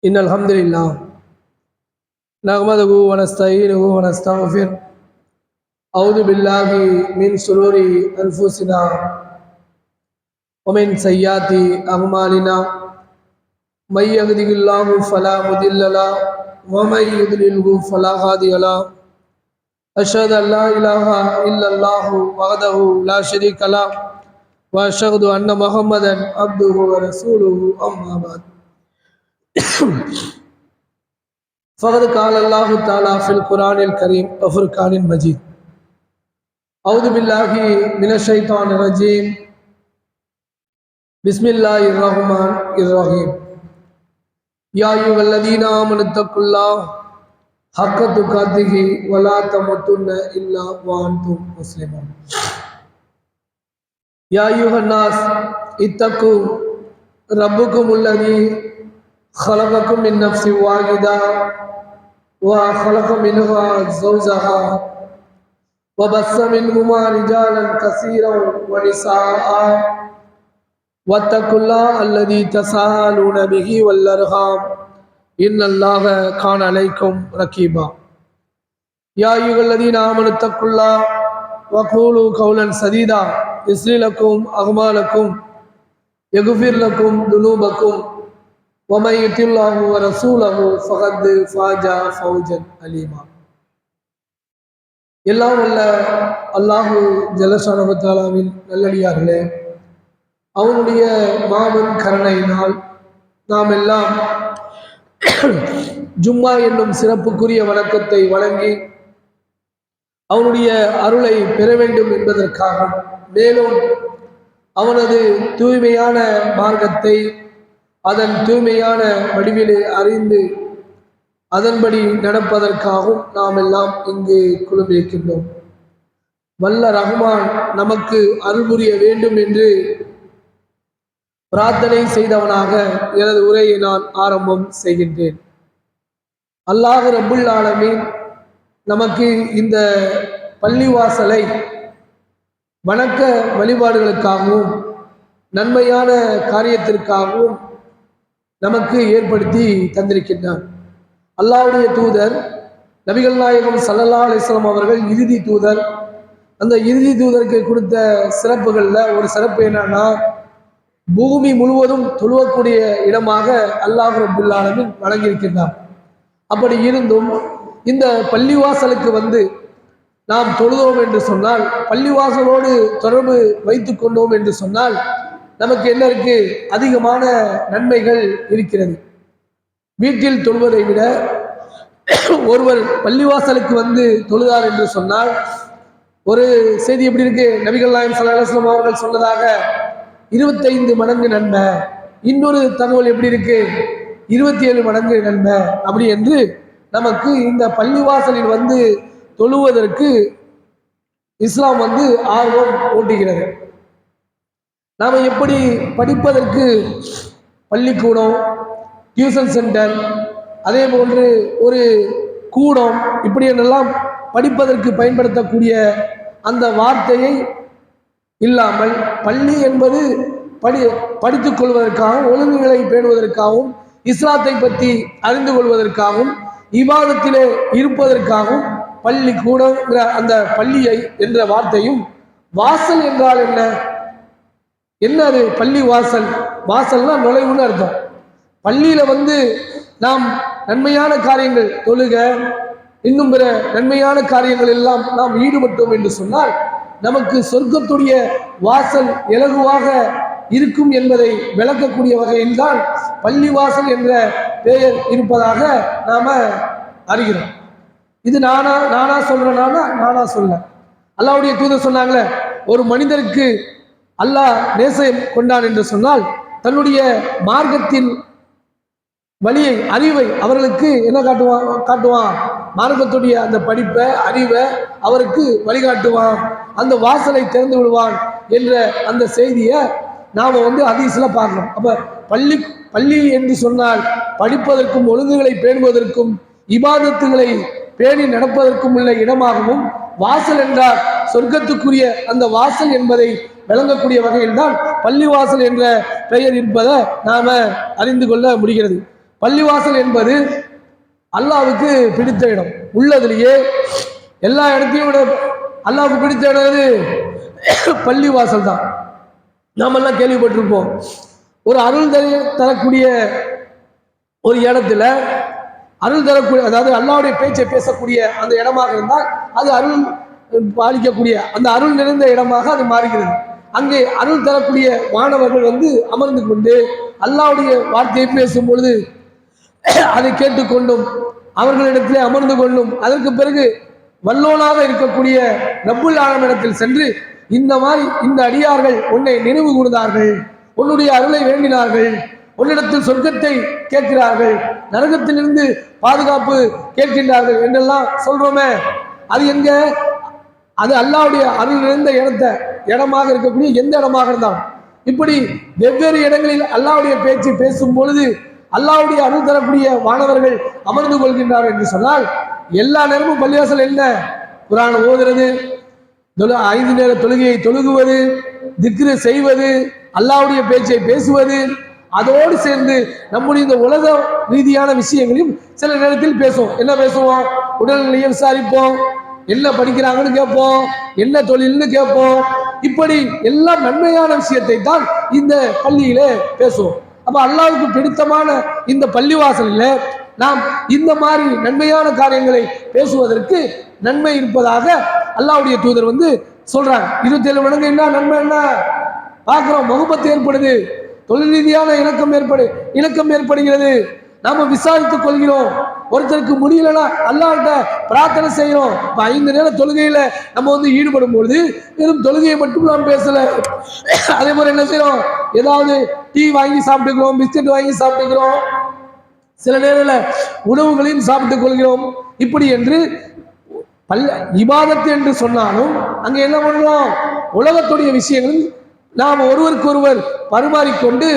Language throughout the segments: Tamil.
إن الحمد لله نحمده ونستعينه ونستغفره أعوذ بالله من شرور أنفسنا ومن سيئات أعمالنا من يهده الله فلا مضل له ومن يضلله فلا هادي له أشهد أن لا إله إلا الله وحده لا شريك له وأشهد أن محمدا عبده ورسوله أما بعد فقد قال الله تعالى في القرآن الكريم وفرقان المجيد أعوذ بالله من الشيطان الرجيم بسم الله الرحمن الرحيم يا أيها الذين آمنوا اتقوا الله حق تقاته ولا تموتن إلا وأنتم مسلمون يا أيها الناس اتقوا ربكم الذي خلقكم من نفس واحدة وخلق منها زوجها وبث منهما رجالا كثيرا ونساء واتقوا الله الذي تساءلون به والأرحام إن الله كان عليكم رقيبا يا أيها الذين آمنوا اتقوا الله وقولوا قولا سديدا يصلح لكم أعمالكم يغفر لكم ذنوبكم ومن يطع الله ورسوله فقد فاز فوزا عليما எல்லாம் வல்ல அல்லாஹு ஜல்லஷானஹு தஆலாவின் நல்லடியார்களே, அவனுடைய மாபெரும் கருணையினால் நாம் எல்லாம் ஜும்மா என்னும் சிறப்புக்குரிய வணக்கத்தை வழங்கி அவனுடைய அருளை பெற வேண்டும் என்பதற்காக, மேலும் அவனது தூய்மையான மார்க்கத்தை அதன் தூய்மையான வடிவிலே அறிந்து அதன்படி நடப்பதற்காகவும் நாம் எல்லாம் இங்கு குழுமியிருக்கின்றோம். வல்ல ரஹ்மான் நமக்கு அருள் புரிய வேண்டும் என்று பிரார்த்தனை செய்தவனாக எனது உரையை நான் ஆரம்பம் செய்கின்றேன். அல்லாஹ் ரப்புல் ஆலமீன் நமக்கு இந்த பள்ளிவாசலை வணக்க வழிபாடுகளுக்காகவும் நன்மையான காரியத்திற்காகவும் நமக்கு ஏற்படுத்தி தந்திருக்கின்றார். அல்லாஹ்வுடைய தூதர் நபிகள் நாயகம் ஸல்லல்லாஹு அலைஹி வஸல்லம் அவர்கள் இறுதி தூதர். அந்த இறுதி தூதருக்கு கொடுத்த சிறப்புகளில் ஒரு சிறப்பு என்னன்னா, பூமி முழுவதும் தொழுவக்கூடிய இடமாக அல்லாஹ் ரப்புல் ஆலமீன் வழங்கியிருக்கின்றார். அப்படி இருந்தும் இந்த பள்ளிவாசலுக்கு வந்து நாம் தொழுதோம் என்று சொன்னால், பள்ளிவாசலோடு தொடர்பு வைத்து கொண்டோம் என்று சொன்னால் நமக்கு என்ன இருக்கு? அதிகமான நன்மைகள் இருக்கிறது. வீட்டில் தொழுவதை விட ஒருவர் பள்ளிவாசலுக்கு வந்து தொழுதார் என்று சொன்னால், ஒரு செய்தி எப்படி இருக்கு? நபிகள் நாயகம் ஸல்லல்லாஹு அலைஹி வஸல்லம் அவர்கள் சொன்னதாக 25 மடங்கு நன்மை. இன்னொரு தகவல் எப்படி இருக்கு? 27 மடங்கு நன்மை. அப்படி என்று நமக்கு இந்த பள்ளிவாசலில் வந்து தொழுவதற்கு இஸ்லாம் வந்து ஆர்வம் ஊட்டுகிறது. நாம் எப்படி படிப்பதற்கு பள்ளிக்கூடம், டியூஷன் சென்டர், அதே போன்று ஒரு கூடம், இப்படி என்றெல்லாம் படிப்பதற்கு பயன்படுத்தக்கூடிய அந்த வார்த்தையை இல்லாமல் பள்ளி என்பது படித்துக் கொள்வதற்காகவும் ஒழுங்குகளை பேணுவதற்காகவும் இஸ்லாத்தை பற்றி அறிந்து கொள்வதற்காகவும் இபாதத்திலே இருப்பதற்காகவும் பள்ளி கூடங்கிற அந்த பள்ளியை என்ற வார்த்தையும், வாசல் என்றால் என்ன? என்ன அது? பள்ளி வாசல். வாசல்னா நுழைவுன்னு அர்த்தம். பள்ளியில வந்து நாம் நன்மையான காரியங்கள், தொழுக, இன்னும் பிற நன்மையான காரியங்கள் எல்லாம் நாம் ஈடுபட்டோம் என்று சொன்னால் நமக்கு சொர்க்கத்துடைய வாசல் இலகுவாக இருக்கும் என்பதை விளக்கக்கூடிய வகையில் தான் பள்ளிவாசல் என்ற பெயர் இருப்பதாக நாம அறிகிறோம். இது நானா சொல்ல அல்லாஹ்வுடைய தூதர் சொன்னாங்களே, ஒரு மனிதருக்கு அல்லாஹ் நேசம் கொண்டான் என்று சொன்னால் தன்னுடைய மார்க்கத்தின் வழியை, அறிவை அவர்களுக்கு என்ன காட்டுவான்? மார்க்கத்துடைய அந்த படிப்பை, அறிவை அவருக்கு வழிகாட்டுவான், அந்த வாசலை திறந்து விடுவான் என்ற அந்த செய்தியை நாம் வந்து ஹதீஸ்ல பார்க்கணும். அப்ப பள்ளி என்று சொன்னால் படிப்பதற்கும் ஒழுங்குகளை பேணுவதற்கும் இபாதத்துகளை பேணி நடப்பதற்கும் உள்ள இடமாகவும், வாசல் என்றால் சொர்க்கத்துக்குரிய அந்த வாசல் என்பதை விளங்கக்கூடிய வகையில் தான் பள்ளிவாசல் என்ற பெயர் இருப்பதை நாம அறிந்து கொள்ள முடிகிறது. பள்ளிவாசல் என்பது அல்லாஹ்வுக்கு பிடித்த இடம். உள்ளதிலேயே எல்லா இடத்தையும் விட அல்லாஹ்வுக்கு பிடித்த இடம் பள்ளிவாசல் தான். நாம் எல்லாம் கேள்விப்பட்டிருப்போம். ஒரு அருள் தரக்கூடிய ஒரு இடத்துல அருள் தரக்கூடிய, அதாவது அல்லாஹ்வுடைய பேச்சை பேசக்கூடிய அந்த இடமாக இருந்தால் அது அருள் பாலிக்கக்கூடிய அந்த அருள் நிறைந்த இடமாக அது மாறுகிறது. அங்கே அருள் தரக்கூடிய மாணவர்கள் வந்து அமர்ந்து கொண்டு அல்லாஹ்வுடைய வார்த்தையை பேசும் பொழுது அதை கேட்டுக்கொண்டும் அவர்களிடத்திலே அமர்ந்து கொண்டும் அதற்கு பிறகு வல்லோனாக இருக்கக்கூடிய ரப்புல் ஆலமீனிடத்தில் சென்று இந்த மாதிரி இந்த அடியார்கள் உன்னை நினைவு கூர்ந்தார்கள், உன்னுடைய அருளை வேண்டினார்கள், உன்னிடத்தில் சொர்க்கத்தை கேட்கிறார்கள், நரகத்திலிருந்து பாதுகாப்பு கேட்கின்றார்கள் என்றெல்லாம் சொல்றோமே, அது எங்க? அது அல்லாஹ்வுடைய அருள் நிறைந்த இடமாக இருக்கக்கூடிய எந்த இடமாக இருந்தாலும் இப்படி வெவ்வேறு இடங்களில் அல்லாஹ்வுடைய பேச்சு பேசும் பொழுது அல்லாஹ்வுடைய அருள் தரக்கூடிய மாணவர்கள் அமர்ந்து கொள்கின்றார்கள் என்று சொன்னால், எல்லா நேரமும் பள்ளிவாசல் என்ன? குர்ஆன் ஓதுறது, 5 நேர தொழுகையை தொழுகுவது, திக்ரு செய்வது, அல்லாஹ்வுடைய பேச்சை பேசுவது, அதோடு சேர்ந்து நம்முடைய இந்த உலக ரீதியான விஷயங்களையும் சில நேரத்தில் பேசுவோம். என்ன பேசுவோம்? உடல்நிலையை விசாரிப்போம், என்ன படிக்கிறாங்கன்னு கேட்போம், என்ன தொழில்னு கேட்போம். இப்படி எல்லாம் நன்மையான விஷயத்தை தான் இந்த பள்ளியிலே பேசுவோம். அப்ப அல்லாஹ்வுக்கு பிடித்தமான இந்த பள்ளிவாசலில் நாம் இந்த மாதிரி நன்மையான காரியங்களை பேசுவதற்கு நன்மை இருப்பதாக அல்லாஹ்வுடைய தூதர் வந்து சொல்றாங்க. 27 மடங்கு என்ன நன்மை? என்ன பார்க்கிறோம்? முகப்பத்து ஏற்படுது, தொழில் ரீதியான இணக்கம் ஏற்படுகிறது, நாம விசாரித்துக் கொள்கிறோம். ஒருத்தருக்கு முடியலன்னா அல்லாஹ்ட்ட பிரார்த்தனை செய்யறோம். 5 நேர தொழுகையில நம்ம வந்து ஈடுபடும் பொழுது வெறும் தொழுகையை மட்டும் நாம் பேசல, அதே மாதிரி என்ன செய்யறோம்? ஏதாவது டீ வாங்கி சாப்பிட்டுக்கிறோம், பிஸ்கட் வாங்கி சாப்பிட்டுக்கிறோம், சில நேரத்தில் உணவுகளையும் சாப்பிட்டுக் கொள்கிறோம். இப்படி என்று இபாதத்து என்று சொன்னாலும் அங்க என்ன பண்றோம்? உலகத்துடைய விஷயங்கள் நாம் ஒருவருக்கொருவர் பரிமாறிக்கொண்டு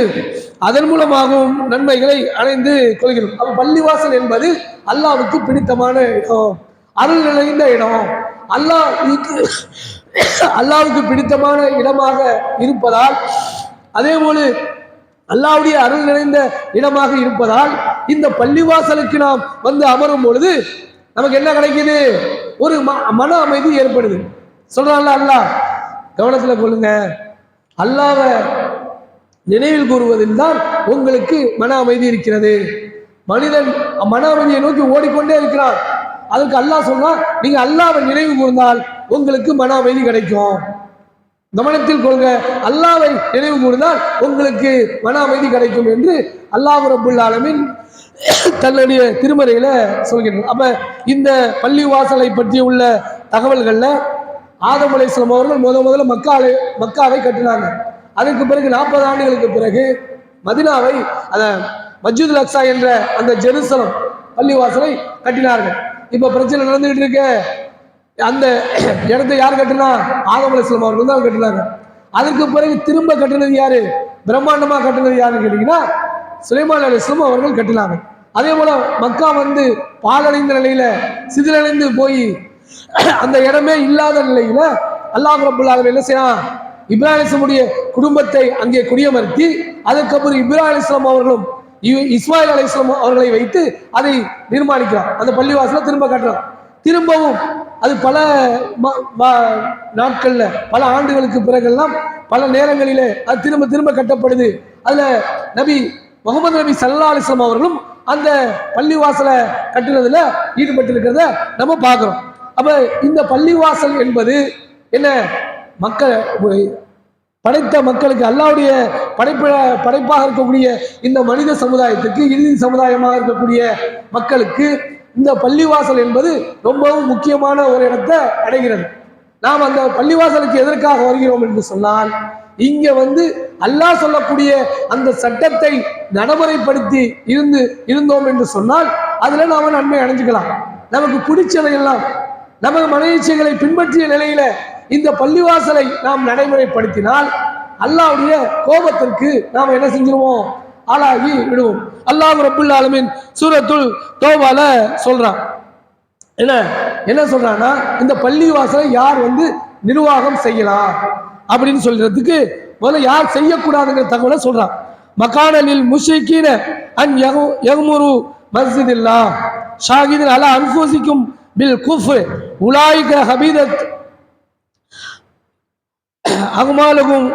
அதன் மூலமாகவும் நன்மைகளை அடைந்து கொள்கிறோம். அப்ப பள்ளிவாசல் என்பது அல்லாஹ்வுக்கு பிடித்தமான இடம், அருள் நிறைந்த இடம், அல்லாஹ்வுக்கு பிடித்தமான இடமாக இருப்பதால், அதே போல அல்லாஹ்வுடைய அருள் நிறைந்த இடமாக இருப்பதால் இந்த பள்ளிவாசலுக்கு நாம் வந்து அமரும் பொழுது நமக்கு என்ன கிடைக்குது? ஒரு மன அமைதி ஏற்படுது. சொல்றான்ல அல்லாஹ், கவனத்தில் கொள்ளுங்க, அல்லாஹ்வை நினைவில் கூறுவதில் தான் உங்களுக்கு மன அமைதி இருக்கிறது. மனிதன் மன அமைதியை நோக்கி ஓடிக்கொண்டே இருக்கிறான். அதுக்கு அல்லாஹ் சொல்றா, நீங்க அல்லாஹ்வை நினைவு கூர்ந்தால் உங்களுக்கு மன அமைதி கிடைக்கும். கவனத்தில் கொள்க, அல்லாஹ்வை நினைவு கூர்ந்தால் உங்களுக்கு மன அமைதி கிடைக்கும் என்று அல்லாஹ் ரப்புல் ஆலமீன் தன்னுடைய திருமறையில சொல்கிறார். அப்ப இந்த பள்ளி வாசலை பற்றி உள்ள தகவல்கள்ல ஆதம் அலைஹிஸ்ஸலாம் அவர்கள் முதல்ல மக்காவை கட்டினாங்க. அதற்கு பிறகு 40 ஆண்டுகளுக்கு பிறகு மதீனாவை, மஸ்ஜிதுல் அக்ஸா என்ற அந்த ஜெருசலம் பள்ளிவாசலை கட்டினார்கள். இப்ப பிரச்சனை நடந்துகிட்டு இருக்க, அந்த இடத்தை யார் கட்டினா? ஆதம் அலைஹிஸ்ஸலாம் அவர்கள் தான் கட்டினாங்க. அதற்கு பிறகு திரும்ப கட்டினது யாரு? பிரம்மாண்டமா கட்டினது யாருன்னு கேட்டீங்கன்னா சுலைமான் அலைஹிஸ்ஸலாம் அவர்கள் கட்டினாங்க. அதே போல மக்கா வந்து பாலடைந்த நிலையில, சிதிலடைந்து போய் அந்த இடமே இல்லாத நிலையில அல்லாஹ் ரப்புல் ஆலமீன் என்ன செய்யறான்? இப்ராஹிம் அலைஹிஸ்ஸலாமுடைய குடும்பத்தை அங்கே குடியமர்த்தி, அதுக்கப்புறம் இப்ராஹிம் அலைஹிஸ்ஸலாம் அவர்களும் இஸ்மாயில் அலைஹிஸ்ஸலாம் அவர்களை வைத்து அதை நிர்மாணிக்கிறார். அந்த பள்ளிவாசலை திரும்ப கட்டுறான். திரும்பவும் அது பல நாட்கள்ல, பல ஆண்டுகளுக்கு பிறகெல்லாம் பல நேரங்களிலே அது திரும்ப திரும்ப கட்டப்படுது. அதுல நபி முகமது நபி ஸல்லல்லாஹு அலைஹி வஸல்லம் அவர்களும் அந்த பள்ளிவாசலை கட்டுறதுல ஈடுபட்டு இருக்கிறத நம்ம பார்க்கிறோம். அப்ப இந்த பள்ளிவாசல் என்பது என்ன? படைத்த மக்களுக்கு, அல்லாஹ்வுடைய படைப்பாக இருக்கக்கூடிய இந்த மனித சமுதாயத்துக்கு, இறுதி சமுதாயமாக இருக்கக்கூடிய மக்களுக்கு இந்த பள்ளிவாசல் என்பது ரொம்பவும் முக்கியமான ஒரு இடத்தை அடைகிறது. நாம் அந்த பள்ளிவாசலுக்கு எதற்காக வருகிறோம் என்று சொன்னால், இங்க வந்து அல்லாஹ் சொல்லக்கூடிய அந்த சட்டத்தை நடைமுறைப்படுத்தி இருந்தோம் என்று சொன்னால் அதுல நாம நன்மை அடைஞ்சுக்கலாம். நமக்கு பிடிச்சதையெல்லாம், நமது மனேச்சைகளை பின்பற்றிய நிலையில இந்த பள்ளிவாசலை நாம் நடைமுறைப்படுத்தினால் அல்லாஹ்வுடைய கோபத்திற்கு நாம் என்ன செஞ்சிருவோம்? ஆளாகி விடுவோம். அல்லாஹ் ரப்புல் ஆலமீன் சூரத்துல் தௌபால சொல்றான். என்ன சொல்றான்னா, இந்த பள்ளிவாசலை யார் வந்து நிர்வாகம் செய்யலாம் அப்படின்னு சொல்றதுக்கு முதல்ல யார் செய்யக்கூடாதுங்கிற தகவலை சொல்றான். மகானலில் முஷ்ரிகீன அன் யக்முரு மஸ்ஜிதில்லாஹ் ஷாகிதின் அலா அன்ஃபுசிக்கும் பில் குஃப்ர் உலாயிக ஹபீதத் அக்மாலுகும்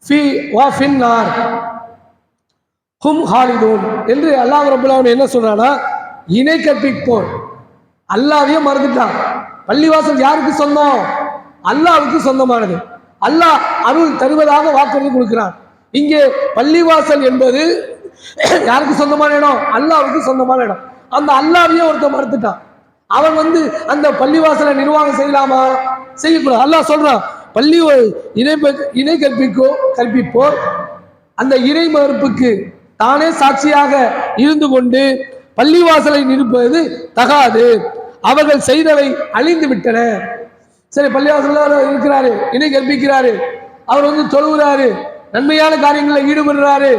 ஃபீ வாஃபின் நார் ஹும் ஹாலிதூன் என்று அல்லாஹ் ரப்பல் ஆலமீன் என்ன சொல்றானா, இணை கற்பிப்போர். அல்லாஹ்வையே மறந்துட்டான். பள்ளிவாசல் யாருக்கு சொந்தம்? அல்லாஹ்வுக்கு சொந்தமானது. அல்லாஹ் அருள் தருவதாக வாக்குறுதி கொடுக்கிறான். இங்கே பள்ளிவாசல் என்பது யாருக்கு சொந்தமான இடம்? அல்லாஹ்வுக்கு சொந்தமான இடம். அந்த அல்லாஹ்வையே ஒருத்தர் மறுத்துட்டான். அவன் வந்து அந்த பள்ளிவாசலை நிர்வாகம் செய்யலாமா? செய்யக்கூடாது. அல்லாஹ் சொல்றான், பள்ளி இணை கற்பிப்போர் அந்த இறை மறுப்புக்கு தானே சாட்சியாக இருந்து கொண்டு பள்ளிவாசலை நிரூபிப்பது தகாது. அவர்கள் செய்தவை அழிந்து விட்டன. சரி, பள்ளிவாசல்ல இருக்கிறாரு, இணை கற்பிக்கிறாரு, அவர் வந்து தொழுகிறாரு, நன்மையான காரியங்களில் ஈடுபடுறாரு,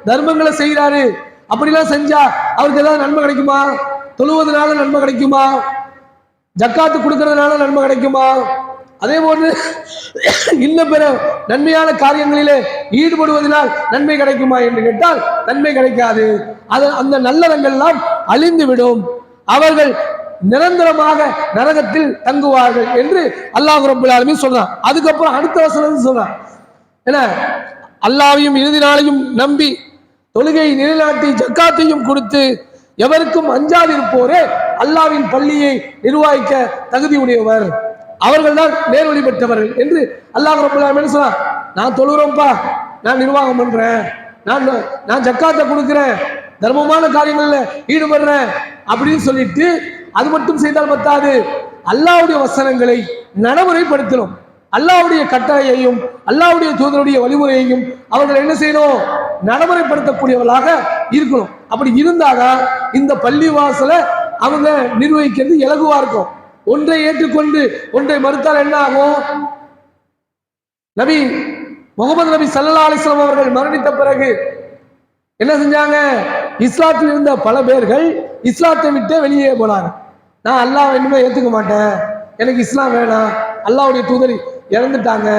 தர்மங்களை செய்கிறாரு, அப்படிலாம் செஞ்சா அவருக்கு ஏதாவது நன்மை கிடைக்குமா? தொழுவதனால நன்மை கிடைக்குமா? ஜக்காத்து கொடுக்கறதுனால நன்மை கிடைக்குமா? அதே போன்று இன்னும் பிற நன்மையான காரியங்களிலே ஈடுபடுவதனால் நன்மை கிடைக்குமா என்று கேட்டால் நன்மை கிடைக்காது. அந்த நல்லறங்கள்லாம் அழிந்துவிடும். அவர்கள் நிரந்தரமாக நரகத்தில் தங்குவார்கள் என்று அல்லாஹ் ரப்பல் ஆலமீன் சொல்றான். அதுக்கப்புறம் அடுத்த வசனம் சொல்றான், என்ன? அல்லாஹ்வையும் இறுதி நாளையும் நம்பி தொழுகை நிலைநாட்டி ஜக்காத்தையும் கொடுத்து எவருக்கும் அஞ்சாதிருப்போரே அல்லாஹ்வின் பள்ளியை நிர்வகிக்க தகுதி உடையவர், அவர்கள் தான் நேர்வழி பெற்றவர்கள் என்று அல்லாஹ் ரப்பல் ஆலமீன் சொல்றான். நான் தொழுகிறோம்ப்பா, நான் நிர்வாகம் பண்றேன், நான் ஜக்காத்தை கொடுக்கிறேன், தர்மமான காரியங்கள்ல ஈடுபடுறேன் அப்படின்னு சொல்லிட்டு அது மட்டும் செய்தால் பத்தாது. அல்லாஹ்வுடைய வசனங்களை நடைமுறைப்படுத்தணும். அல்லாஹ்வுடைய கட்டளையையும் அல்லாஹ்வுடைய தூதருடைய வழிமுறையையும் அவர்கள் என்ன செய்யணும்? நடைமுறைப்படுத்தக்கூடியவர்களாக இருக்கணும். அப்படி இருந்தாதான் இந்த பள்ளிவாசலை அவங்க நிர்வகிக்கிறது இலகுவா இருக்கும். ஒன்றை ஏற்றுக்கொண்டு ஒன்றை மறுத்தால் என்ன ஆகும்? நபி முகமது நபி ஸல்லல்லாஹு அலைஹி வஸல்லம் அவர்கள் மரணித்த பிறகு என்ன செஞ்சாங்க? இஸ்லாத்தில் இருந்த பல பேர்கள் இஸ்லாத்தை விட்டு வெளியே போனாங்க. நான் அல்லாஹ் இனிமே ஏற்றுக்க மாட்டேன், எனக்கு இஸ்லாம் வேணாம், அல்லாஹ்வுடைய தூதர் இறந்துட்டாங்க.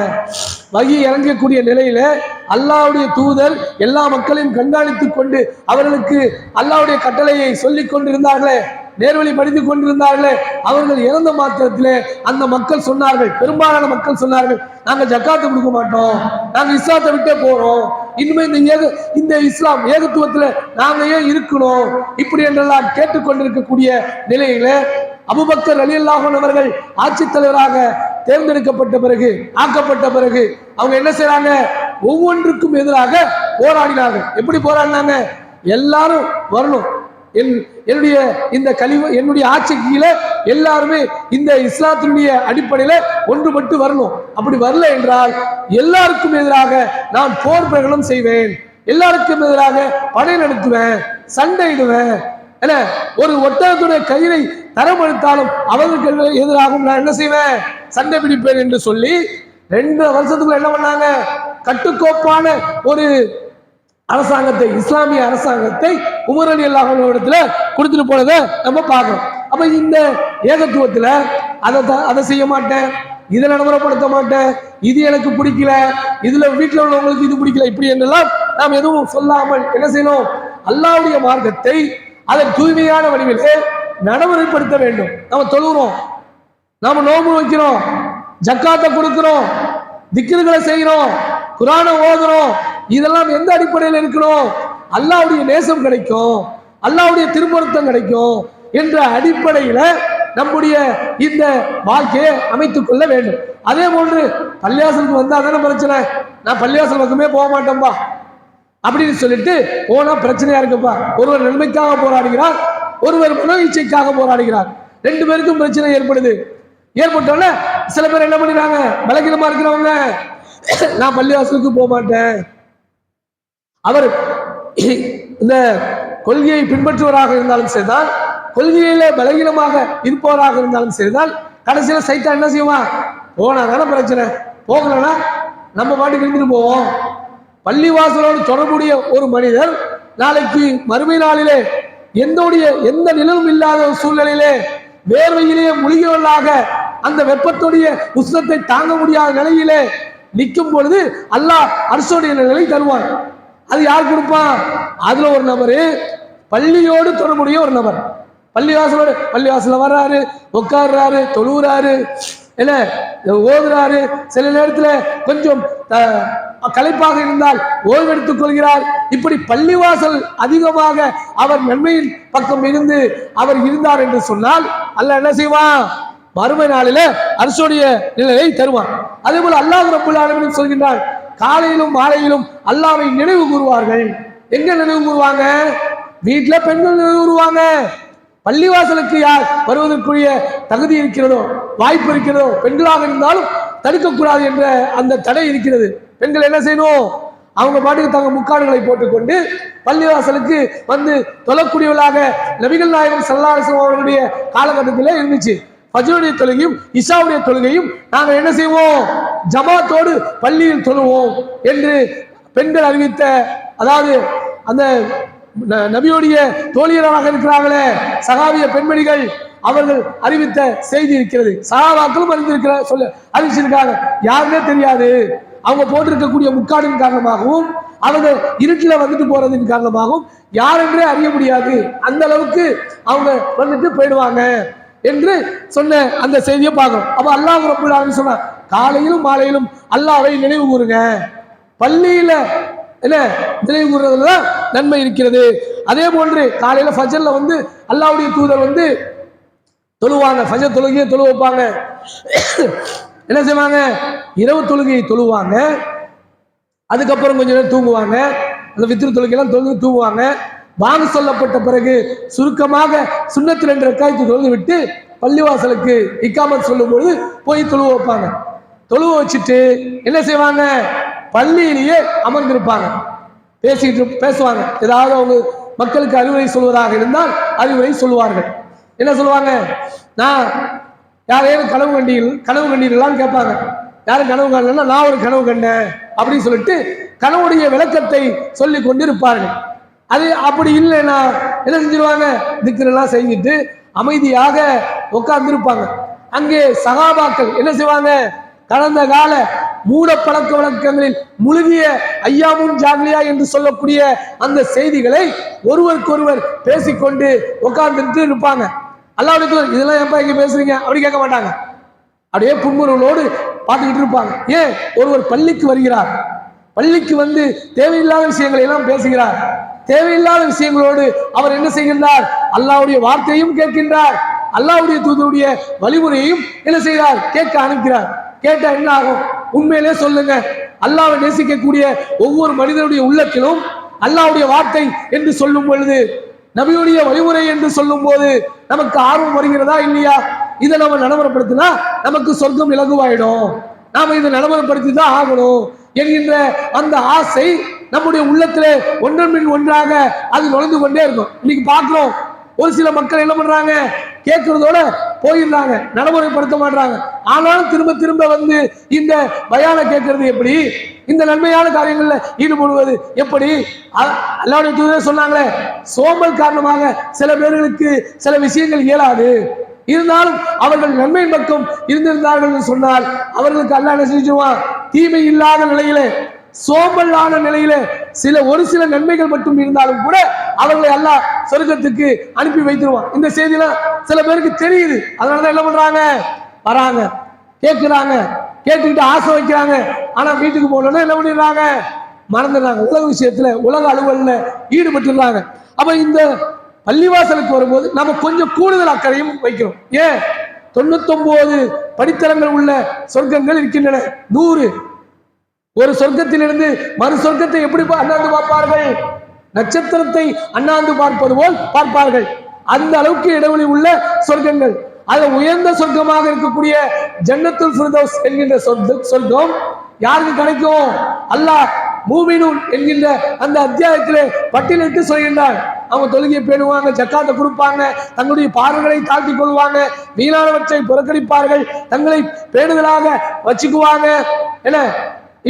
வகி இறங்கக்கூடிய நிலையில அல்லாஹ்வுடைய தூதர் எல்லா மக்களையும் கண்காணித்துக் கொண்டு அவர்களுக்கு அல்லாஹ்வுடைய கட்டளையை சொல்லிக் கொண்டிருந்தார்களே, நேர்வழி படித்துக் கொண்டிருந்தார்களே, அவர்கள் இறந்த மாத்திரத்திலே அந்த மக்கள் சொன்னார்கள், பெரும்பாலான மக்கள் சொன்னார்கள், நாங்க ஜக்காத்து கொடுக்க மாட்டோம், நாங்க இஸ்லாத்தை விட்டே போறோம், இனிமே இந்த இஸ்லாம் ஏகத்துவத்துல நாங்க ஏன் இருக்கணும் இப்படி என்றெல்லாம் கேட்டுக்கொண்டிருக்கக்கூடிய நிலையில அபூபக்கர் ரலியல்லாஹு அன்ஹு அவர்கள் ஆட்சித் தலைவராக தேர்ந்தெடுக்கப்பட்ட பிறகு ஆக்கப்பட்ட பிறகு அவங்க என்ன செய்றாங்க? ஒவ்வொன்றுக்கும் எதிராக போராடினார்கள். எப்படி போராடினாங்க? எல்லாரும் வரணும், என்னுடைய இந்த கலிமா, என்னுடைய ஆட்சிக்கு கீழே எல்லாருமே இந்த இஸ்லாத்தினுடைய அடிப்படையில ஒன்றுபட்டு வரணும். அப்படி வரல என்றால் எல்லாருக்கும் எதிராக நான் போர் பிரகடனம் செய்வேன், எல்லாருக்கும் எதிராக படை நடத்துவேன், சண்டையிடுவேன், ஒரு ஒட்டகத்துடைய கயிறை தரமளித்தாலும் அவர்களுக்கு எதிராகவும் நான் என்ன செய்வேன்? சண்டை பிடிப்பேன் என்று சொல்லி 2 வருஷத்துக்குள்ள என்ன பண்ணாங்க? கட்டுக்கோப்பான ஒரு அரசாங்கத்தை, இஸ்லாமிய அரசாங்கத்தை உமர் ரலியல்லாஹு அன்ஹு இடத்துல கொடுத்துட்டு போனதை நம்ம பார்க்கிறோம். அப்ப இந்த ஏகத்துவத்துல அதை செய்ய மாட்டேன், இதை நடைமுறைப்படுத்த மாட்டேன், இது எனக்கு பிடிக்கல, இதுல வீட்டில் உள்ளவங்களுக்கு இது பிடிக்கல, இப்படி என்றெல்லாம் நாம் எதுவும் சொல்லாமல் என்ன செய்யணும்? அல்லாஹ்வுடைய மார்க்கத்தை அதன் தூய்மையான வடிவிலே நடைமுறைப்படுத்த வேண்டும். நம்ம தொழுகிறோம், நாம நோன்பு வைக்கிறோம், ஜக்காத்தை கொடுக்கிறோம், திக்ருகளை செய்கிறோம், குர்ஆனை ஓதுறோம், இதெல்லாம் எந்த அடிப்படையில் இருக்கணும்? அல்லாஹ்வுடைய நேசம் கிடைக்கும், அல்லாஹ்வுடைய திருப்பொருத்தம் கிடைக்கும் என்ற அடிப்படையில நம்முடைய இந்த வாழ்க்கையை அமைத்துக் கொள்ள வேண்டும். அதே போன்று பள்ளிவாசலுக்கு வந்தா தானே பிரச்சனை, நான் பள்ளிவாசல் பக்கமே போக மாட்டேன்பா அப்படின்னு சொல்லிட்டு போனா பிரச்சனையா இருக்குப்பா. ஒருவர் நன்மைக்காக போராடுகிறார், ஒருவர் மன இச்சைக்காக போராடுகிறார், 2 பேருக்கும் பிரச்சனை ஏற்படுது. ஏற்பட்டோன்னே சில பேர் என்ன பண்ணிடுறாங்க? பலகீனமா இருக்கிறவங்க, நான் பள்ளிவாசலுக்கு போக மாட்டேன், அவர் இந்த கொள்கையை பின்பற்றுவராக இருந்தாலும் சரிதான், கொள்கையில பலகீனமாக இருப்பவராக இருந்தாலும் சரிதான், கடைசியில சைத்தான் என்ன செய்வான்? போனா தானே பிரச்சனை, போகலன்னா நம்ம பாட்டுக்கு இருந்துட்டு போவோம். பள்ளிவாசலோடு தொடர்புடைய ஒரு மனிதர் நாளைக்கு மறுமை நாளிலே எந்த நிழலும் இல்லாத ஒரு சூழ்நிலையிலே வேர்வையிலேயே முழுகியவர்களாக அந்த வெப்பத்துடைய உஷ்ணத்தை தாங்க முடியாத நிலையிலே நிற்கும் பொழுது அல்லாஹ் அர்ஷுடைய நிலை தருவான். அது யார் கொடுப்பான்? அதுல ஒரு நபரு பள்ளியோடு தொடர்புடைய ஒரு நபர், பள்ளிவாசல வர்றாரு, உட்கார்றாரு, தொழுகிறாரு, என்ன ஓதுறாரு, சில நேரத்துல கொஞ்சம் களைப்பாக இருந்தால் ஓய்வெடுத்துக் கொள்கிறார். இப்படி பள்ளிவாசல் அதிகமாக அவர் நன்மையின் பக்கம் இருந்து அவர் இருந்தார் என்று சொன்னால் அல்லாஹ் என்ன செய்வான்? மறுமை நாளில அர்ஷுடைய நிலையை தருவான். அதே போல அல்லாஹ் ரப்பல் ஆலமீன் சொல்கின்றான், காலையிலும் மாலையிலும் அல்லாஹ்வை நினைவு கூறுவார்கள். எங்க நினைவு கூறுவாங்க? வீட்டுல பெண்கள் நினைவு கூறுவாங்க. பள்ளிவாசலுக்கு யார் வருவதற்குரிய தகுதி இருக்கிறதோ, வாய்ப்பு இருக்கிறதோ, பெண்களாக இருந்தாலும் தடுக்கக்கூடாது என்ற அந்த தடை இருக்கிறது. பெண்கள் என்ன செய்யணும்? அவங்க பாட்டுக்கு தங்க முக்காடுகளை போட்டுக்கொண்டு பள்ளிவாசலுக்கு வந்து தொழக்கூடியவர்களாக நபிகள் நாயகம் ஸல்லல்லாஹு அலைஹி வஸல்லம் அவர்களுடைய காலகட்டத்திலே இருந்துச்சு. ஃபஜ்ருடைய தொழுகையும் இஷாவுடைய தொழுகையும் நாங்கள் என்ன செய்வோம்? ஜமாத்தோடு பள்ளியில் தொழுவோம் என்று பெண்கள் அறிவித்த, அதாவது அந்த நபியுடைய தோழியராக இருக்கிறார்களே சகாபிய பெண்மணிகள், அவர்கள் அறிவித்த செய்தி இருக்கிறது. சஹாபாக்களும் அறிவிச்சிருக்காங்க. யாருமே தெரியாது, அவங்க போட்டிருக்கக்கூடிய முக்காடின் காரணமாகவும் அவங்க இருட்டில் வந்துட்டு போறதின் காரணமாகவும் யாரென்றே அறிய முடியாது, அந்த அளவுக்கு அவங்க வந்துட்டு போயிடுவாங்க என்று சொன்ன அந்த செய்தியை பார்க்கிறோம். அப்ப அல்லாஹ் ரப்பல் ஆலமீன் சொன்னார், காலையிலும் மாலையிலும் அல்லாஹ்வை நினைவு கூறுங்க. பள்ளியில என்ன நினைவு கூறுறதுல நன்மை இருக்கிறது. அதே போன்று காலையில ஃபஜ்ர்ல வந்து அல்லாஹ்வுடைய தூதர் வந்து தொழுவாங்க, ஃபஜ்ர் தொழுகையை தொழு வைப்பாங்க. என்ன செய்வாங்க? இரவு தொழுகையை தொழுவாங்க, அதுக்கப்புறம் கொஞ்ச நேரம் தூங்குவாங்க, அந்த வித்ரு தொழுகையெல்லாம் தொழுது தூங்குவாங்க. வாங்க சொல்லப்பட்ட பிறகு சுருக்கமாக சுன்னத்து 2 ரக்காயத்து தொழுது விட்டு பள்ளிவாசலுக்கு இக்காமத் சொல்லும்போது போய் தொழுவ வைப்பாங்க. தொழுவ வச்சுட்டு என்ன செய்வாங்க? பள்ளியிலேயே அமர்ந்திருப்பாங்க, பேசுவாங்க. ஏதாவது அவங்க மக்களுக்கு அறிவுரை சொல்வதாக இருந்தால் அறிவுரை சொல்லுவார்கள். என்ன சொல்லுவாங்க? நான் யாரையும் கனவு கண்டீர்களான்னு கேட்பாங்க. யாரும் கனவு காணலன்னா நான் ஒரு கனவு கண்டேன் அப்படின்னு சொல்லிட்டு கனவுடைய விளக்கத்தை சொல்லி கொண்டிருப்பார்கள். அது அப்படி இல்லைன்னா என்ன செஞ்சிருவாங்க, திக்ரெல்லாம் செஞ்சுட்டு அமைதியாக உட்கார்ந்துருப்பாங்க. அங்கே சகாபாக்கள் என்ன செய்வாங்க, கடந்த கால மூட பழக்க வழக்கங்களில் முழுகிய ஐயாமுன் ஜாகிலியா என்று சொல்லக்கூடிய அந்த செய்திகளை ஒருவருக்கொருவர் பேசிக்கொண்டு உட்கார்ந்துட்டு இருப்பாங்க. அல்லாஹ்வுடைய இதெல்லாம் ஏன்பா இங்க பேசுறீங்க அப்படி கேட்க மாட்டாங்க. அப்படியே புன்முறுவலோடு பார்த்துக்கிட்டு இருப்பாங்க. ஏன், ஒருவர் பள்ளிக்கு வருகிறார், பள்ளிக்கு வந்து தேவையில்லாத விஷயங்களை எல்லாம் பேசுகிறார். தேவையில்லாத விஷயங்களோடு அவர் என்ன செய்கின்றார், அல்லாஹ்வுடைய வார்த்தையும் கேட்கின்றார், அல்லாஹ்வுடைய தூதருடைய வழிமுறையையும் என்ன செய்கிறார், கேட்க அனுப்புகிறார். கேட்டா என்ன ஆகும், உண்மையிலே சொல்லுங்க, அல்லாஹ்வை நேசிக்கக்கூடிய ஒவ்வொரு மனிதனுடைய உள்ளத்திலும் அல்லாஹ்வுடைய வார்த்தை என்று சொல்லும் பொழுது, நபியுடைய வழிமுறை என்று சொல்லும் போது நமக்கு ஆர்வம் வருகிறதா இல்லையா? இதை நம்ம நடைமுறைப்படுத்தினா நமக்கு சொர்க்கம் இலகுவாயிடும், நாம இதை நடைமுறைப்படுத்தி தான் ஆகணும் என்கின்ற அந்த ஆசை நம்முடைய உள்ளத்திலே ஒன்றன் பின் ஒன்றாக அது நுழைந்து கொண்டே இருக்கும். இன்னைக்கு பார்க்கிறோம், ஒரு சில மக்கள் என்ன பண்றாங்க, கேட்கறதோட போயிடுறாங்க, நடைமுறைப்படுத்த மாட்டாங்க. ஆனாலும் திரும்ப திரும்ப வந்து இந்த பயானை கேட்கறது எப்படி, இந்த நன்மையான காரியங்கள்ல ஈடுபடுவது எப்படி? அல்லாஹ்வுடைய தூதர் சொன்னாங்களே, சோம்பல் காரணமாக சில பேர்களுக்கு சில விஷயங்கள் இயலாது, இருந்தாலும் அவர்கள் நன்மையின் பக்கம் இருந்திருந்தார்கள் என்று சொன்னால் அவர்களுக்கு அல்லாஹ் என்ன செஞ்சுவான், தீமை இல்லாத நிலையிலே சோம்பலான நிலையில ஒரு சில நன்மைகள் மட்டும் இருந்தாலும் கூட அவர்களை அல்லாஹ் சொர்க்கத்துக்கு அனுப்பி வைத்துருவான். இந்த செய்தியெல்லாம் சில பேருக்கு தெரியுது, அதனாலதான் என்ன பண்றாங்க, வராங்க, கேட்கிறாங்க, கேட்டுக்கிட்டு ஆசை வைக்கிறாங்க. ஆனா வீட்டுக்கு போனோம்னா என்ன பண்ணிடுறாங்க, மறந்துடுறாங்க, உலக விஷயத்துல உலக அலுவல்ல ஈடுபட்டுறாங்க. அப்ப இந்த பள்ளிவாசலுக்கு வரும்போது நம்ம கொஞ்சம் கூடுதல் அக்கறையும் வைக்கிறோம். ஏன், 99 படித்தரங்கள் உள்ள சொர்க்கங்கள் இருக்கின்றன. 100 ஒரு சொர்க்கத்திலிருந்து மறு சொர்க்கத்தை எப்படி அண்ணாந்து பார்ப்பார்கள், நட்சத்திரத்தை அண்ணாந்து பார்ப்பது போல் பார்ப்பார்கள். அந்த அளவுக்கு இடைவெளி உள்ள சொர்க்கங்கள். அதுல உயர்ந்த சொர்க்கமாக இருக்கக்கூடிய ஜன்னத்துல் ஃபிர்தௌஸ் என்கின்ற சொர்க்கம் யாருக்கு கிடைக்கும், அல்லாஹ் மூமினூன் என்கின்ற அந்த அத்தியாயத்திலே பட்டியலிட்டு சொல்கின்றார். அவங்க தொழுகையை பேணுவாங்க, ஜக்காத்தை கொடுப்பாங்க, தங்களுடைய பார்வைகளை தாழ்த்திக் கொள்வாங்க, வீணானவற்றை புறக்கணிப்பார்கள், தங்களை பேணுதலாக வச்சுக்குவாங்க, என்ன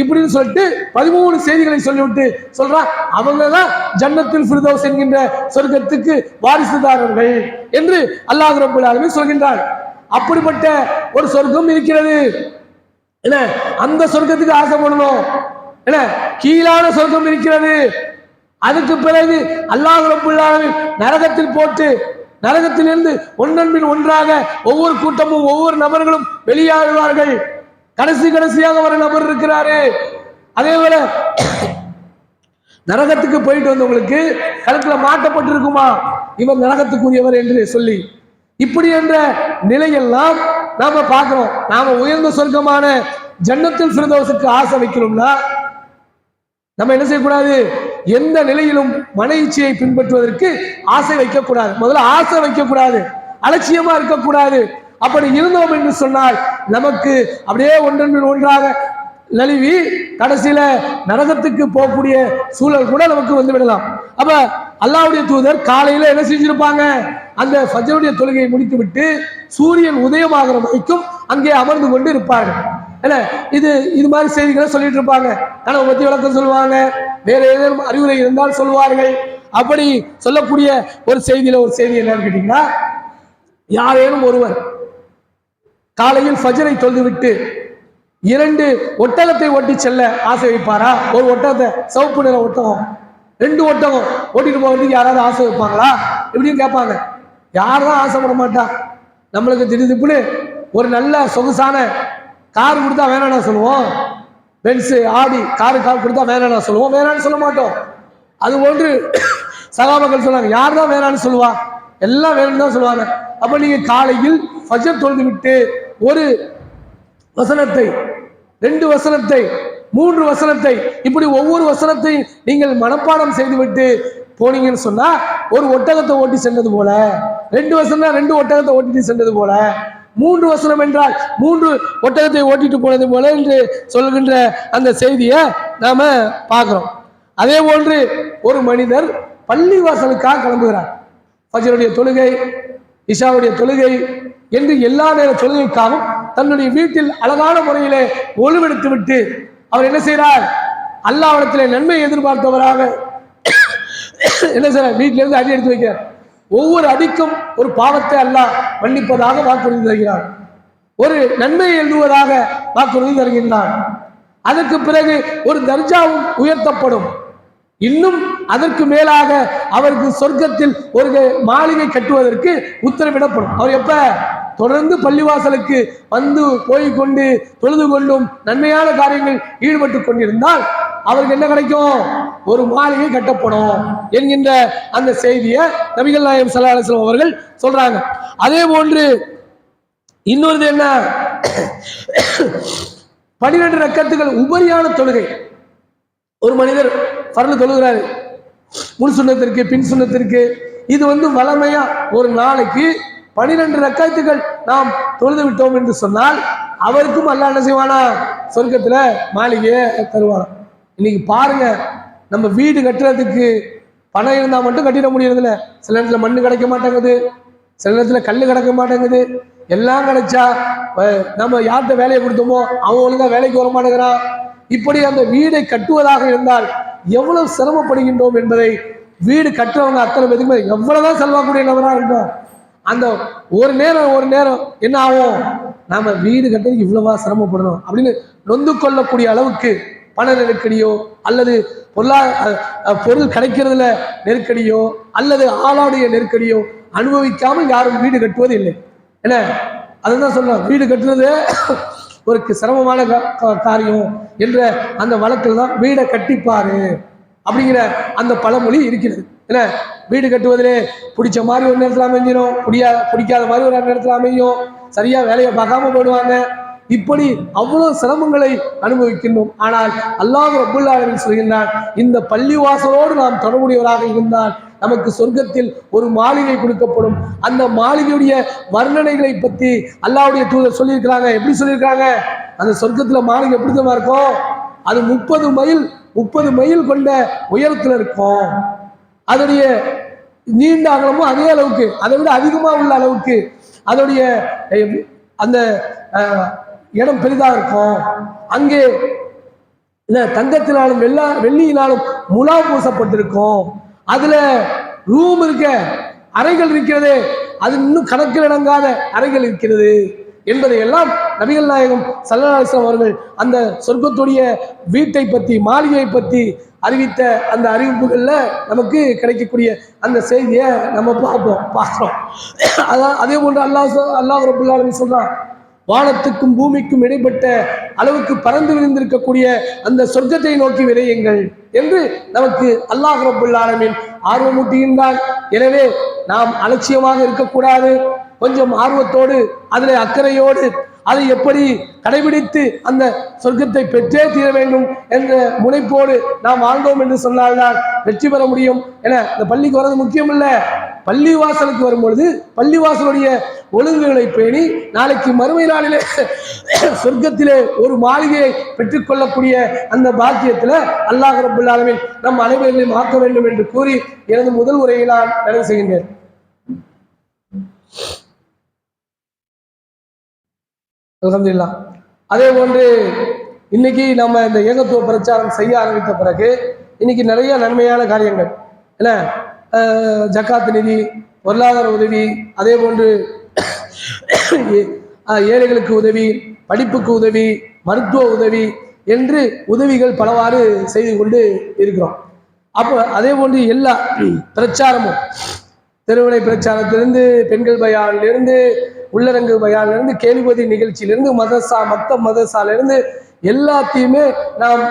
இப்படின்னு சொல்லிட்டு 13 செய்திகளை சொல்லிவிட்டு சொல்றான், அவங்க தான் ஜன்னத்துல் ஃபிர்தௌஸ் என்கின்ற சொர்க்கத்துக்கு வாரிசுதாரர்கள் என்று அல்லாஹ் ரப்பல் ஆலமீன் சொல்கின்றார். அப்படிப்பட்ட ஒரு சொர்க்கம் இருக்கிறது. என்ன, அந்த சொர்க்கத்துக்கு ஆசைப்படணும். என்ன, கீழான சொர்க்கம் இருக்கிறது. அதுக்கு பிறகு அல்லாஹ் ரப்பல் ஆலமீன் நரகத்தில் போட்டு, நரகத்திலிருந்து ஒன்றன் பின் ஒன்றாக ஒவ்வொரு கூட்டமும் ஒவ்வொரு நபர்களும் வெளியாடுவார்கள். கடைசியாக ஒரு நபர் இருக்கிறாரு. அதே போல நரகத்துக்கு போயிட்டு வந்தவங்களுக்கு கழுத்துல மாட்டப்பட்டிருக்குமா, இவர் நரகத்துக்குரியவர் என்று சொல்லி, இப்படி என்ற நிலையெல்லாம் நாம பார்க்கிறோம். நாம உயர்ந்த சொர்க்கமான ஜன்னத்துல் ஃபிர்தௌஸுக்கு ஆசை வைக்கிறோம்னா நம்ம என்ன செய்யக்கூடாது, எந்த நிலையிலும் மன இச்சையை பின்பற்றுவதற்கு ஆசை வைக்கக்கூடாது. முதல்ல ஆசை வைக்கக்கூடாது, அலட்சியமா இருக்கக்கூடாது. அப்படி இருந்தோம் என்று சொன்னால் நமக்கு அப்படியே ஒன்றன் ஒன்றாக நழுவி கடைசியில நரகத்துக்கு போகக்கூடிய சூழல் கூட நமக்கு வந்து விடலாம். அப்ப அல்லாஹ்வுடைய தூதர் காலையில என்ன செஞ்சிருப்பாங்க, அந்த ஃபஜ்ருடைய தொழுகையை முடித்து விட்டு சூரியன் உதயமாகிற வரைக்கும் அங்கே அமர்ந்து கொண்டு இருப்பார்கள். என்ன, இது மாதிரி செய்திகளை சொல்லிட்டு இருப்பாங்க. கனவு பத்தி விளக்கம் சொல்லுவாங்க, வேற ஏதேனும் அறிவுரை இருந்தால் சொல்லுவார்கள். அப்படி சொல்லக்கூடிய ஒரு செய்தியில ஒரு செய்தி என்னன்னு கேட்டீங்கன்னா, யாரேனும் ஒருவர் காலையில் ஃபஜ்ரை தொழுது விட்டு 2 ஒட்டகத்தை ஓட்டி செல்ல ஆசை வைப்பாரா? ஒரு ஒட்டகத்தை, சிவப்பு நிற ஒட்டகம், 2 ஒட்டகம் ஓட்டிட்டு போகிறதுக்கு யாராவது ஆசை வைப்பாங்களா இப்படின்னு கேட்பாங்க. யாரும் ஆசைப்பட மாட்டா. நம்மளுக்கு திடீர்னு ஒரு நல்ல சொகுசான கார் கொடுத்தா வேணாம்னா சொல்லுவோம், பென்ஸ் ஆடி கார் கொடுத்தா வேணாம்னா சொல்லுவோம், வேணான்னு சொல்ல மாட்டோம். அது ஒன்று சகாபாக்கள் சொன்னாங்க, யார் தான் வேணான்னு சொல்லுவா, எல்லாம் வேணும்னு தான் சொல்லுவாங்க. அப்ப நீங்க காலையில் ஃபஜ்ர் தொழுது விட்டு ஒரு வசனத்தை, 2 வசனத்தை, 3 வசனத்தை, இப்படி ஒவ்வொரு வசனத்தை நீங்கள் மனப்பாடம் செய்துவிட்டு போனீங்கன்னு சொன்னா ஒரு ஒட்டகத்தை ஓட்டி சென்றது போல, 2 வசனம் 2 ஒட்டகத்தை ஓட்டிட்டு சென்றது போல, 3 வசனம் என்றால் 3 ஒட்டகத்தை ஓட்டிட்டு போனது போல என்று சொல்கின்ற அந்த செய்தியை நாம பார்க்கிறோம். அதே போன்று ஒரு மனிதர் பள்ளி வாசலுக்காக கிளம்புகிறார். ஃபஜ்ருடைய தொழுகை, இஷாவுடைய தொழுகை, என்று எல்லா நேர தொழுகைக்காகவும் தன்னுடைய வீட்டில் அழகான முறையிலே ஒழுவெடுத்து விட்டு அவர் என்ன செய்கிறார்? அல்லாஹ்விடத்திலே நன்மை எதிர்பார்த்தவராக என்ன செய்றார்? வீட்டிலிருந்து அடி எடுத்து வைக்கிறார். ஒவ்வொரு அடிக்கும் ஒரு பாவத்தை அல்லாஹ் மன்னிப்பதாக வாக்குறுதி தருகிறார், ஒரு நன்மையை எழுதுவதாக வாக்குறுதி தருகின்றான். அதற்கு பிறகு ஒரு தர்ஜாவும் உயர்த்தப்படும். இன்னும் அதற்கு மேலாக அவருக்கு சொர்க்கத்தில் ஒரு மாளிகை கட்டுவதற்கு உத்தரவிடப்படும். அவர் எப்ப தொடர்ந்து பள்ளிவாசலுக்கு வந்து போய்கொண்டு தொழுது கொண்டும் நன்மையான காரியங்கள் ஈடுபட்டு கொண்டிருந்தால் அவருக்கு என்ன கிடைக்கும்? ஒரு மாளிகை கட்டப்படும் என்கின்ற அந்த செய்தியை நபிகள் நாயகம் ஸல்லல்லாஹு அலைஹி வஸல்லம் அவர்கள் சொல்றாங்க. அதே போன்று இன்னொரு என்ன, 12 ரக்கத்துகள் உபரியான தொழுகை. ஒரு மனிதர் ஃபர்லு தொழுகிறாரு, முன் சுன்னத்திற்கு பின் சுன்னத்திற்கு. இது வளமையா ஒரு நாளைக்கு 12 ரக்காத்துகள் நாம் தொழுது விட்டோம் என்று சொன்னால் அவருக்கும் அல்லாஹ் என்ன செய்வானா? சொர்க்கத்துல மாளிகையை தருவானா. இன்னைக்கு பாருங்க, நம்ம வீடு கட்டுறதுக்கு பணம் இருந்தால் மட்டும் கட்டிட முடியறதில்ல. சில நேரத்தில் மண்ணு கிடைக்க மாட்டேங்குது, சில நேரத்தில் கல் கிடைக்க மாட்டேங்குது. எல்லாம் கிடைச்சா நம்ம யார்கிட்ட வேலையை கொடுத்தோமோ அவன் ஒழுங்கா வேலைக்கு வர மாட்டேங்கிறான். இப்படி அந்த வீடை கட்டுவதாக இருந்தால் எவ்வளவு சிரமப்படுகின்றோம் என்பதை வீடு கட்டுறவங்க அத்தனை பேருக்குமே எவ்வளவுதான் செல்வாக்கூடிய நபராக இருக்கும். அந்த ஒரு நேரம் என்ன ஆகும்? நாம வீடு கட்டுறதுக்கு இவ்வளவா சிரமப்படணும் அப்படின்னு நொந்து கொள்ளக்கூடிய அளவுக்கு பண நெருக்கடியோ அல்லது பொருள் கிடைக்கிறதுல நெருக்கடியோ அல்லது ஆளாடைய நெருக்கடியோ அனுபவிக்காமல் யாரும் வீடு கட்டுவது இல்லை. என்ன அதுதான் சொல்றோம், வீடு கட்டுறது ஒரு சிரமமான காரியம் என்ற அந்த வழக்கில் தான் வீடை கட்டிப்பாரு அப்படிங்கிற அந்த பழமொழி இருக்கிறது. என்ன, வீடு கட்டுவதிலே பிடிச்ச மாதிரி ஒரு நேரத்தில் அமைஞ்சிடும், பிடிக்காத மாதிரி ஒரு நேரத்தில் அமையும், சரியா வேலையை பார்க்காம போடுவாங்க. இப்படி அவ்வளவு சிரமங்களை அனுபவிக்கின்றோம். ஆனால் அல்லாஹ் ரப்பல் ஆலமீன் சொல்கின்றான், இந்த பள்ளிவாசலோடு நாம் தொடர்புடையவராக இருந்தால் நமக்கு சொர்க்கத்தில் ஒரு மாளிகை கொடுக்கப்படும். அந்த மாளிகையுடைய வர்ணனைகளை பற்றி அல்லாஹ்வுடைய தூதர் சொல்லியிருக்கிறாங்க. எப்படி சொல்லியிருக்காங்க? அந்த சொர்க்கத்துல மாளிகை எப்படி தான் இருக்கும்? அது 30 மைல் கொண்ட உயரத்தில் இருக்கும். அதோடைய நீண்ட அகலமும் அதே அளவுக்கு, அதை விட அதிகமாக உள்ள அளவுக்கு அதோடைய அந்த இடம் பெரிதாக இருக்கும். அங்கே தங்கத்தினாலும் வெள்ளியினாலும் முலா பூசப்பட்டிருக்கும். அதுல ரூம் இருக்க, அறைகள் இருக்கிறது, அது இன்னும் கணக்கில் அடங்காத அறைகள் இருக்கிறது என்பதை எல்லாம் நபிகள் நாயகம் ஸல்லல்லாஹு அலைஹி வஸல்லம் அவர்கள் அந்த சொர்க்கத்துடைய வீட்டை பற்றி, மாளிகையை பற்றி அறிவித்த அந்த அறிவிப்புகள்ல நமக்கு கிடைக்கக்கூடிய அந்த செய்தியை நம்ம பார்க்கிறோம். அதே போன்று அல்லாஹ் ரப்பல் ஆலமீன் சொல்றான், வானத்துக்கும் பூமிக்கும் இடைப்பட்ட அளவுக்கு பறந்து விரிந்திருக்கக்கூடிய அந்த சொர்க்கத்தை நோக்கி விரையுங்கள் என்று நமக்கு அல்லாஹ் ரப்பல் ஆலமீன் ஆர்வமூட்டுகின்றான். எனவே நாம் அலட்சியமாக இருக்கக்கூடாது, கொஞ்சம் ஆர்வத்தோடு அதில் அக்கறையோடு அதை எப்படி கடைபிடித்து அந்த சொர்க்கத்தை பெற்றே தீர வேண்டும் என்ற முனைப்போடு நாம் வாழ்ந்தோம் என்று சொன்னால்தான் வெற்றி பெற முடியும். என இந்த பள்ளிக்கு வர்றது முக்கியம் இல்லை, பள்ளிவாசலுக்கு வரும்பொழுது பள்ளிவாசலுடைய ஒழுங்குகளை பேணி நாளைக்கு மறுமை நாளிலே சொர்க்கத்திலே ஒரு மாளிகையை பெற்றுக்கொள்ளக்கூடிய அந்த பாக்கியத்தில் அல்லாஹ் ரப்பல் ஆலமீன் நம் அனைவரையும் ஆக்க வேண்டும் என்று கூறி எனது முதல் உரையை நான் நிறைவு செய்கின்றேன். அல்ஹம்துலில்லாஹ். அதே போன்று இன்னைக்கு நம்ம இந்த ஏகத்துவ பிரச்சாரம் செய்ய ஆரம்பித்த பிறகு இன்னைக்கு நிறைய நன்மையான காரியங்கள், என்ன, ஜக்காத் நிதி, பொருளாதார உதவி, அதே போன்று ஏழைகளுக்கு உதவி, படிப்புக்கு உதவி, மருத்துவ உதவி என்று உதவிகள் பலவாறு செய்து கொண்டு இருக்கிறோம். அப்போ அதே போன்று எல்லா பிரச்சாரமும், தெருவினை பிரச்சாரத்திலிருந்து, பெண்கள் பயானிலிருந்து, உள்ளரங்கு பயானிலிருந்து, கேள்விபதி நிகழ்ச்சியிலிருந்து, மத்த மதரசாலிருந்து எல்லாத்தையுமே நாம்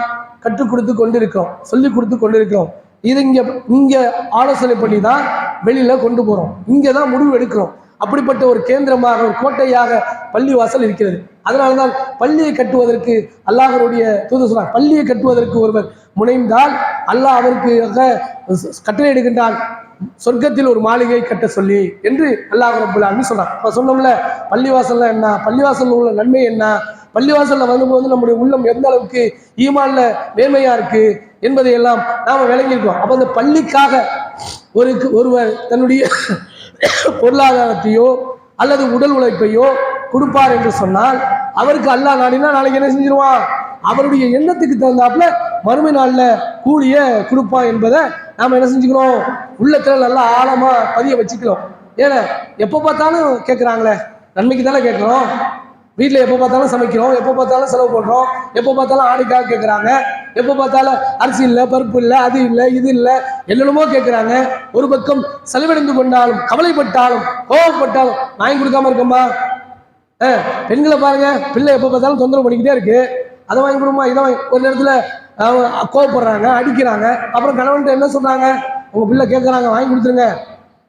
கற்றுக் கொடுத்து கொண்டிருக்கிறோம், சொல்லிக் கொடுத்து கொண்டிருக்கிறோம். இது இங்க ஆலோசனை பண்ணி தான் வெளியில கொண்டு போறோம், இங்கே தான் முடிவு எடுக்கிறோம். அப்படிப்பட்ட ஒரு கேந்திரமாக, ஒரு கோட்டையாக பள்ளிவாசல் இருக்கிறது. அதனால்தான் பள்ளியை கட்டுவதற்கு அல்லாஹ்வுடைய தூதர் சொன்னார், பள்ளியை கட்டுவதற்கு ஒருவர் முனைந்தால் அல்லாஹ் அவருக்கு கட்டளையிடுகின்றான், சொர்க்கத்தில் ஒரு மாளிகை கட்ட சொல்லி என்று அல்லாஹ் ரப்பல் ஆலமீன் சொன்னார். இப்போ சொன்னோம்ல, பள்ளிவாசல்ல என்ன, பள்ளிவாசல் உள்ள நன்மை என்ன, பள்ளிவாசல்ல வரும்போது நம்முடைய உள்ளம் எந்த அளவுக்கு ஈமான்ல மேன்மையா இருக்கு என்பதை எல்லாம் நாம விளங்கியிருக்கோம். அப்போ அந்த பள்ளிக்காக ஒருவர் தன்னுடைய பொருளாதாரத்தையோ அல்லது உடல் உழைப்பையோ கொடுப்பார் என்று சொன்னால் அவருக்கு அல்லாஹ் நாடினா நாளைக்கு என்ன செஞ்சிருவான், அவருடைய எண்ணத்துக்கு தகுந்தாப்புல மறுமை நாள்ல கூலிய கொடுப்பான் என்பதை நாம என்ன செஞ்சுக்கிறோம், உள்ளத்துல நல்லா ஆழமா பதிய வச்சுக்கிறோம். ஏன்னா எப்போ பார்த்தாலும் கேட்குறாங்களே, நன்மைக்கு தானே கேட்குறோம். வீட்டில் எப்போ பார்த்தாலும் சமைக்கிறோம், எப்போ பார்த்தாலும் செலவு பண்ணுறோம், எப்போ பார்த்தாலும் ஆடிக்காக கேட்குறாங்க, எப்போ பார்த்தாலும் அரிசி இல்லை, பருப்பு இல்லை, அது இல்லை, இது இல்லை, என்னென்னமோ கேட்குறாங்க. ஒரு பக்கம் செலவடைந்து கொண்டாலும், கவலைப்பட்டாலும், கோபப்பட்டாலும் வாங்கி கொடுக்காம இருக்கோமா? பெண்களை பாருங்க, பிள்ளை எப்போ பார்த்தாலும் தொந்தரவு பண்ணிக்கிட்டே இருக்கு, அதை வாங்கி கொடுமா, இதை வாங்கி, ஒரு நேரத்தில் கோவப்படுறாங்க, அடிக்கிறாங்க. அப்புறம் கணவன்கிட்ட என்ன சொல்றாங்க, உங்க பிள்ளை கேட்குறாங்க வாங்கி கொடுத்துருங்க,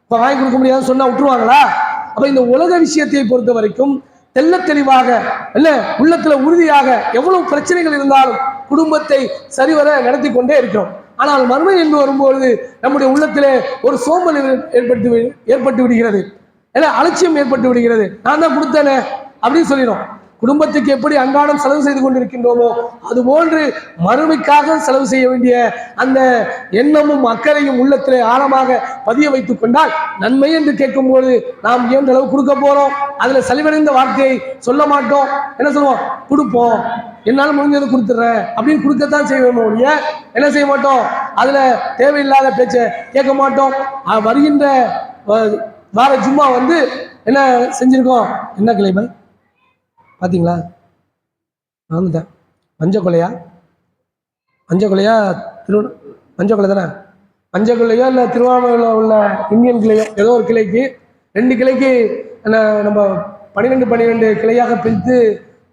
இப்போ வாங்கி கொடுக்க முடியாதுன்னு சொன்னா விட்டுருவாங்களா? அப்ப இந்த உலக விஷயத்தை பொறுத்த வரைக்கும் தெல்ல தெளிவாக இல்ல, உள்ளத்துல உறுதியாக எவ்வளவு பிரச்சனைகள் இருந்தாலும் குடும்பத்தை சரிவர நடத்தி கொண்டே இருக்கிறோம். ஆனால் மறுமை என்று வரும்பொழுது நம்முடைய உள்ளத்திலே ஒரு சோம்பல் ஏற்பட்டு விடுகிறது, அலட்சியம் ஏற்பட்டு விடுகிறது. நான் தான் கொடுத்தேனே அப்படின்னு சொல்லிடும். குடும்பத்துக்கு எப்படி அன்றாடம் செலவு செய்து கொண்டிருக்கின்றோமோ அதுபோன்று மறுமைக்காக செலவு செய்ய வேண்டிய அந்த எண்ணமும் அக்கறையும் உள்ளத்திலே ஆழமாக பதிய வைத்துக் கொண்டால் நன்மை என்று கேட்கும்போது நாம் ஏன் அளவு கொடுக்க போறோம், அதுல செலவடைந்த வார்த்தையை சொல்ல மாட்டோம். என்ன சொல்லுவோம், கொடுப்போம், என்னால் முடிஞ்சது கொடுத்துட்றேன் அப்படின்னு கொடுக்கத்தான் செய்வோம் ஒழிய என்ன செய்ய மாட்டோம், அதுல தேவையில்லாத பேச்சை கேட்க மாட்டோம். வருகின்ற வார ஜும்மா என்ன செஞ்சிருக்கோம், என்ன கிளைமை பார்த்தீங்களா, வந்துட்டேன், மஞ்சக்கொலையா மஞ்சக்கொலை தானே, மஞ்சக்கொல்லையோ இல்லை திருவாரூரில் உள்ள இந்தியன் கிளையோ ஏதோ ஒரு கிளைக்கு 2 கிளைக்கு நம்ம 12 கிளையாக பிரித்து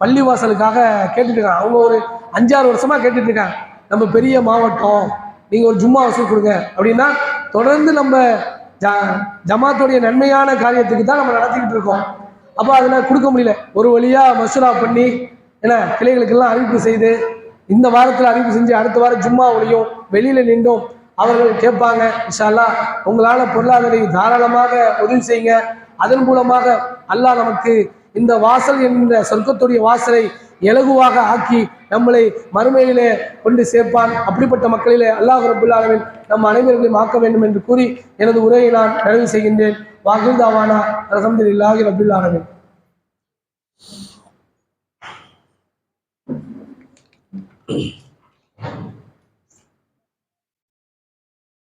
பள்ளிவாசலுக்காக கேட்டுட்டு இருக்காங்க. அவங்க ஒரு 5-6 வருஷமா கேட்டுட்டு இருக்காங்க, நம்ம பெரிய மாவட்டம், நீங்கள் ஒரு ஜும்மா வசூல் கொடுங்க அப்படின்னா தொடர்ந்து நம்ம ஜமாத்துடைய நன்மையான காரியத்துக்கு தான் நம்ம நடத்திக்கிட்டு இருக்கோம். அப்போ அதில் கொடுக்க முடியல, ஒரு வழியாக மசூரா பண்ணி கிளைகளுக்கெல்லாம் அறிவிப்பு செய்து இந்த வாரத்தில் அறிவிப்பு செஞ்சு அடுத்த வாரம் ஜும்மா ஒளியும் வெளியில் நின்றோம். அவர்கள் கேட்பாங்க, இன்ஷா அல்லாஹ் உங்களால் பொருளாதார தாராளமாக உதவி செய்யுங்க, அதன் மூலமாக அல்லாஹ் நமக்கு இந்த வாசல் என்ற சொர்க்கத்துடைய வாசலை இலகுவாக ஆக்கி நம்மளை மறுமையிலே கொண்டு சேர்ப்பான். அப்படிப்பட்ட மக்களிலே அல்லாஹ் ரப்புல் ஆலமீன் நம் அனைவர்களையும் ஆக்க வேண்டும் என்று கூறி எனது உரையை நான் நிறைவு செய்கின்றேன். வாகில் தாவானா அல்ஹம்துலில்லாஹி ரப்பில் ஆலமீன்.